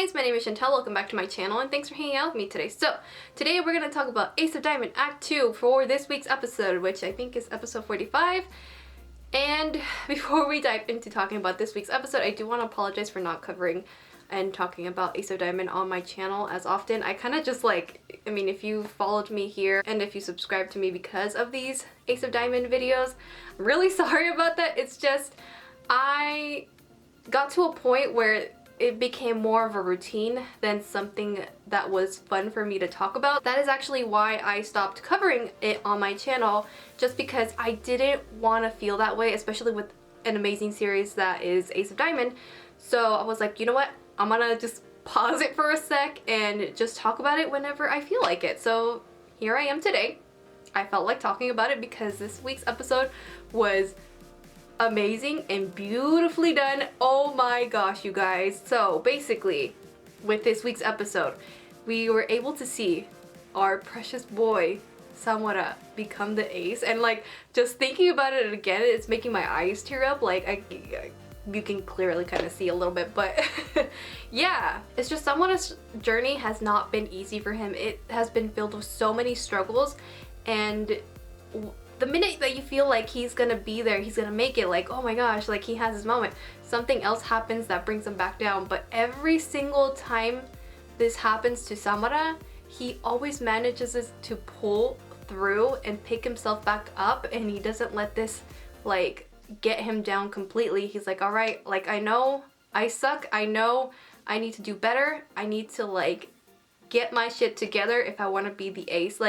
guys, my name is Chantel, welcome back to my channel and thanks for hanging out with me today. So, today we're going to talk about Ace of Diamond Act 2 for this week's episode, which I think is episode 45. And before we dive into talking about this week's episode, I do want to apologize for not covering and talking about Ace of Diamond on my channel as often. I kind of just if you followed me here and if you subscribed to me because of these Ace of Diamond videos, I'm really sorry about that. It's just, I got to a point where it became more of a routine than something that was fun for me to talk about. That is actually why I stopped covering it on my channel, just because I didn't want to feel that way, especially with an amazing series that is Ace of Diamond. So I was like, you know what? I'm gonna just pause it for a sec and just talk about it whenever I feel like it. So here I am today. I felt like talking about it because this week's episode was amazing and beautifully done. Oh my gosh, you guys. So basically, with this week's episode, we were able to see our precious boy Sawamura become the ace, and just thinking about it again, it's making my eyes tear up. You can clearly kind of see a little bit, but yeah, it's just Sawamura's journey has not been easy for him. It has been filled with so many struggles, and the minute that you feel like he's gonna be there, he's gonna make it, oh my gosh, he has his moment, something else happens that brings him back down. But every single time this happens to Sawamura, he always manages to pull through and pick himself back up, and he doesn't let this get him down completely. He's like, all right, I know I suck, I know I need to do better, I need to get my shit together if I want to be the ace.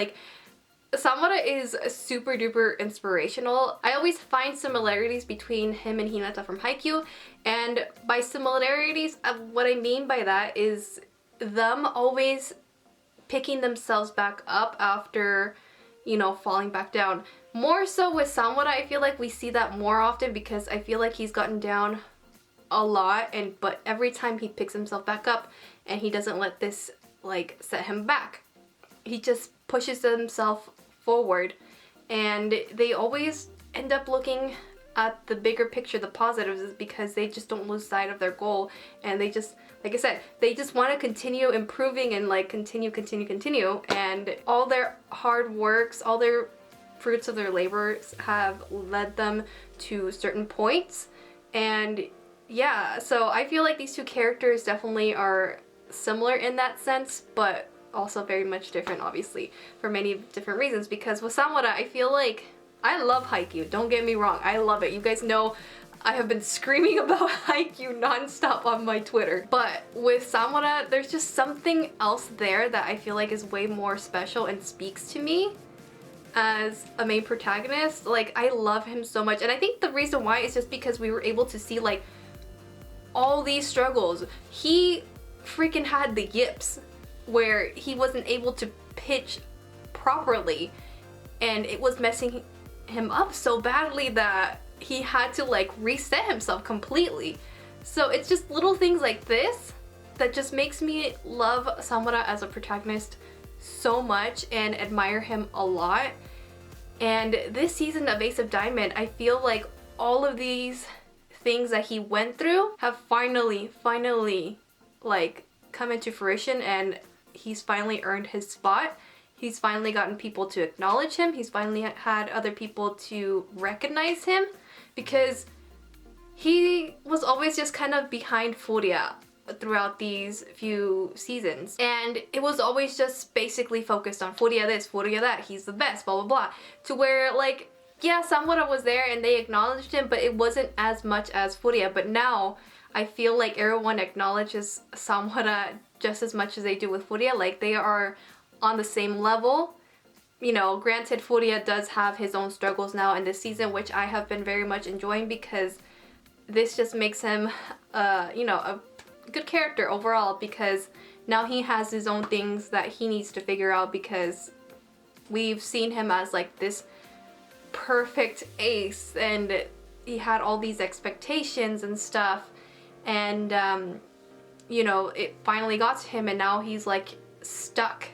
Sawamura is super duper inspirational. I always find similarities between him and Hinata from Haikyuu, and by similarities, what I mean by that is them always picking themselves back up after, falling back down. More so with Sawamura, I feel like we see that more often because I feel like he's gotten down a lot, but every time he picks himself back up and he doesn't let this set him back. He just pushes himself forward, and they always end up looking at the bigger picture, the positives, is because they just don't lose sight of their goal, and they just, like I said, they just want to continue improving and continue, and all their hard works, all their fruits of their labors have led them to certain points. And yeah, so I feel like these two characters definitely are similar in that sense, but also very much different, obviously, for many different reasons. Because with Sawamura, I feel like, I love Haikyuu, don't get me wrong, I love it. You guys know I have been screaming about Haikyuu nonstop on my Twitter. But with Sawamura, there's just something else there that I feel like is way more special and speaks to me as a main protagonist. I love him so much, and I think the reason why is just because we were able to see all these struggles. He freaking had the yips where he wasn't able to pitch properly, and it was messing him up so badly that he had to reset himself completely. So it's just little things like this that just makes me love Sawamura as a protagonist so much and admire him a lot. And this season of Ace of Diamond, I feel like all of these things that he went through have finally come into fruition, and he's finally earned his spot. He's finally gotten people to acknowledge him. He's finally had other people to recognize him, because he was always just kind of behind Furia throughout these few seasons, and it was always just basically focused on Furia this, Furia that, he's the best, blah blah blah, to where yeah, Sawamura was there and they acknowledged him, but it wasn't as much as Furia. But now I feel like everyone acknowledges Sawamura just as much as they do with Furia. They are on the same level. Granted, Furia does have his own struggles now in this season, which I have been very much enjoying, because this just makes him a good character overall, because now he has his own things that he needs to figure out, because we've seen him as this perfect ace, and he had all these expectations and stuff, and it finally got to him, and now he's stuck,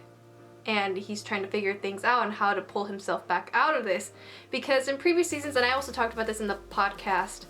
and he's trying to figure things out and how to pull himself back out of this. Because in previous seasons, and I also talked about this in the podcast,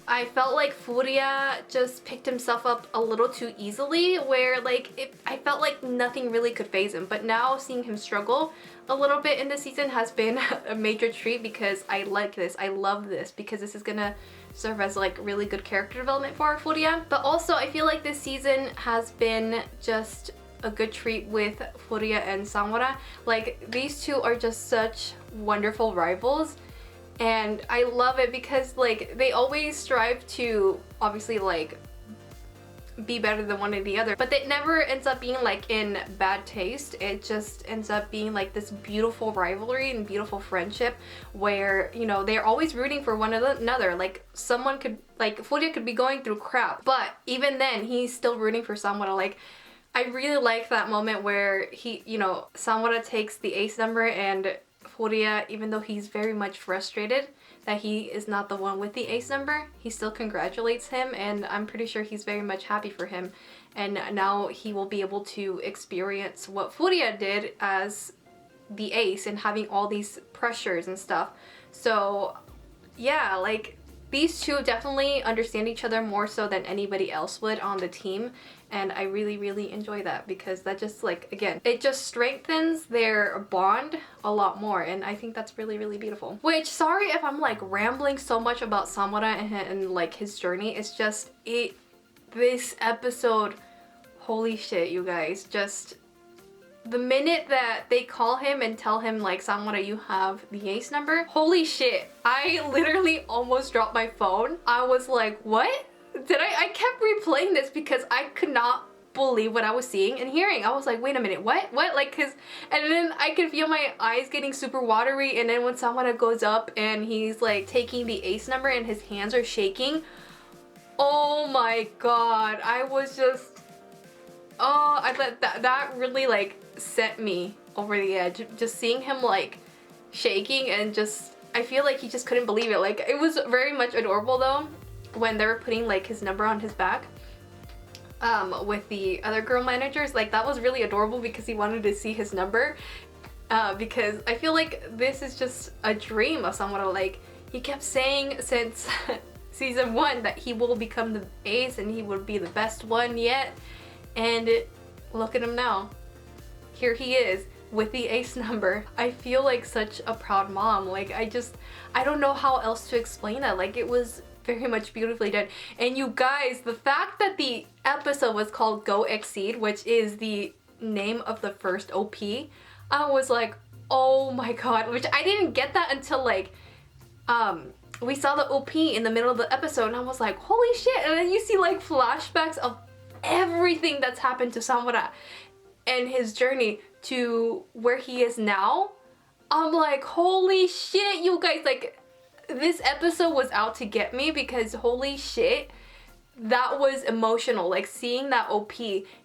I felt like Furia just picked himself up a little too easily, where like I felt like nothing really could phase him. But now seeing him struggle a little bit in the season has been a major treat, because I like this. I love this, because this is gonna serve as like really good character development for Furia. But also I feel like this season has been just a good treat with Furia and Sawamura. Like, these two are just such wonderful rivals. And I love it because like they always strive to obviously like be better than one or the other, but it never ends up being like in bad taste. It just ends up being like this beautiful rivalry and beautiful friendship where, you know, they're always rooting for one another. Like, someone could, like, Furia could be going through crap, but even then he's still rooting for someone. Like, I really like that moment where he, you know, Sawamura takes the ace number, and Furia, even though he's very much frustrated that he is not the one with the ace number, he still congratulates him, and I'm pretty sure he's very much happy for him. And now he will be able to experience what Furia did as the ace and having all these pressures and stuff. So yeah, like, these two definitely understand each other more so than anybody else would on the team, and I really, really enjoy that, because that just, like, again, it just strengthens their bond a lot more, and I think that's really, really beautiful. Which, sorry if I'm like rambling so much about Sawamura and like his journey. It's just, this episode, holy shit, you guys, just the minute that they call him and tell him like, Sawamura, you have the ace number, holy shit, I literally almost dropped my phone. I was like, what? I kept replaying this because I could not believe what I was seeing and hearing. I was like, wait a minute, what? Like, and then I could feel my eyes getting super watery, and then when Sawamura goes up and he's like taking the ace number and his hands are shaking, oh my god, I was just, oh, I thought that really like sent me over the edge. Just seeing him like shaking, and just, I feel like he just couldn't believe it. Like, it was very much adorable though when they were putting like his number on his back with the other girl managers. Like, that was really adorable because he wanted to see his number, because I feel like this is just a dream of someone. Like, he kept saying since season 1 that he will become the ace and he would be the best one yet, and look at him now. Here he is with the ace number. I feel like such a proud mom. Like, I don't know how else to explain that. Like, it was very much beautifully done. And you guys, the fact that the episode was called Go Exceed, which is the name of the first OP, I was like, oh my god, which I didn't get that until like we saw the OP in the middle of the episode, and I was like, holy shit. And then you see like flashbacks of everything that's happened to Sawamura and his journey to where he is now. I'm like, holy shit, you guys. Like, this episode was out to get me, because holy shit, that was emotional. Like, seeing that OP,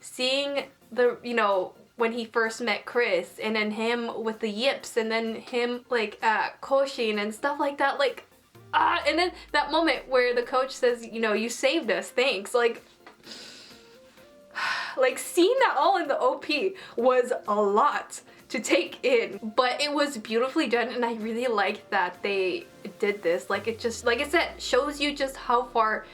seeing the, you know, when he first met Chris, and then him with the yips, and then him like at Koshin and stuff like that. Like, and then that moment where the coach says, you know, you saved us, thanks. Like, seeing that all in the OP was a lot to take in, but it was beautifully done, and I really liked that they did this. Like, it just, like I said, shows you just how far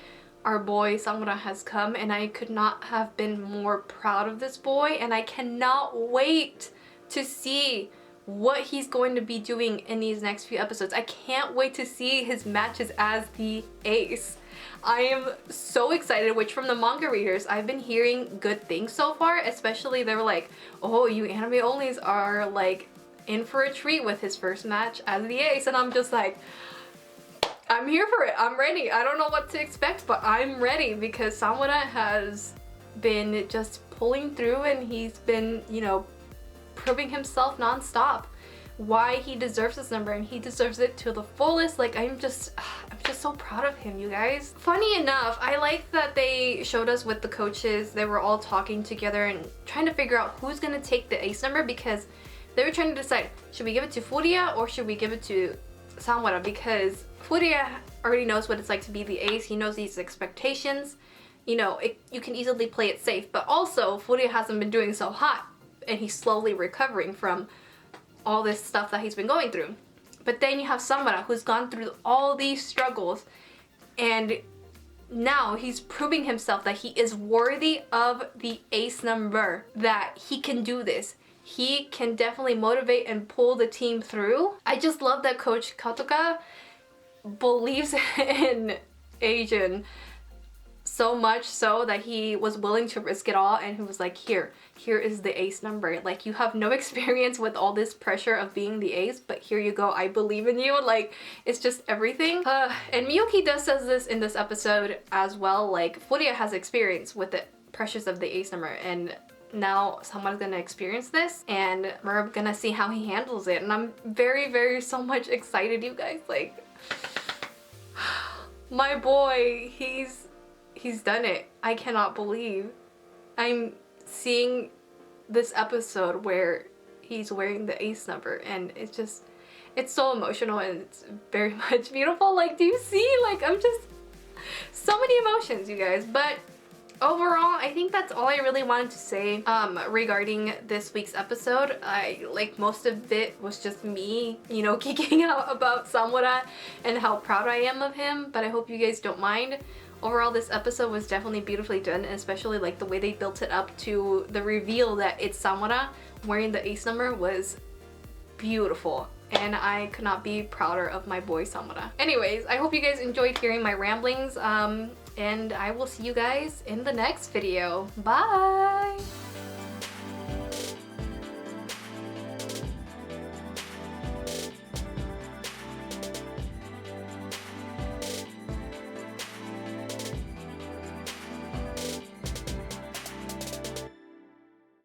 our boy Sawamura has come, and I could not have been more proud of this boy, and I cannot wait to see what he's going to be doing in these next few episodes. I can't wait to see his matches as the ace. I am so excited, which from the manga readers, I've been hearing good things so far. Especially they were like, oh, you anime onlys are like in for a treat with his first match as the ace. And I'm just like, I'm here for it. I'm ready. I don't know what to expect, but I'm ready, because Sawamura has been just pulling through, and he's been, you know, proving himself non-stop why he deserves this number, and he deserves it to the fullest. Like, I'm just so proud of him, you guys. Funny enough, I like that they showed us with the coaches. They were all talking together and trying to figure out who's gonna take the ace number, because they were trying to decide, should we give it to Furia or should we give it to Sawamura? Because Furia already knows what it's like to be the ace. He knows these expectations. You know, you can easily play it safe, but also Furia hasn't been doing so hot, and he's slowly recovering from all this stuff that he's been going through. But then you have Sawamura, who's gone through all these struggles, and now he's proving himself that he is worthy of the ace number, that he can do this. He can definitely motivate and pull the team through. I just love that Coach Katoka believes in Asian so much so that he was willing to risk it all, and he was like, here is the ace number. Like, you have no experience with all this pressure of being the ace, but here you go, I believe in you. Like, it's just everything. And Miyuki says this in this episode as well, like, Furia has experience with the pressures of the ace number, and now someone's gonna experience this, and we're gonna see how he handles it. And I'm very so much excited, you guys. Like, my boy, he's done it. I cannot believe I'm seeing this episode where he's wearing the ace number, and it's so emotional, and it's very much beautiful. Like, do you see? Like, I'm just so many emotions, you guys. But overall, I think that's all I really wanted to say regarding this week's episode. Like, most of it was just me, you know, geeking out about Sawamura and how proud I am of him, but I hope you guys don't mind. Overall, this episode was definitely beautifully done, especially like the way they built it up to the reveal that it's Sawamura wearing the ace number was beautiful. And I could not be prouder of my boy Sawamura. Anyways, I hope you guys enjoyed hearing my ramblings, and I will see you guys in the next video. Bye!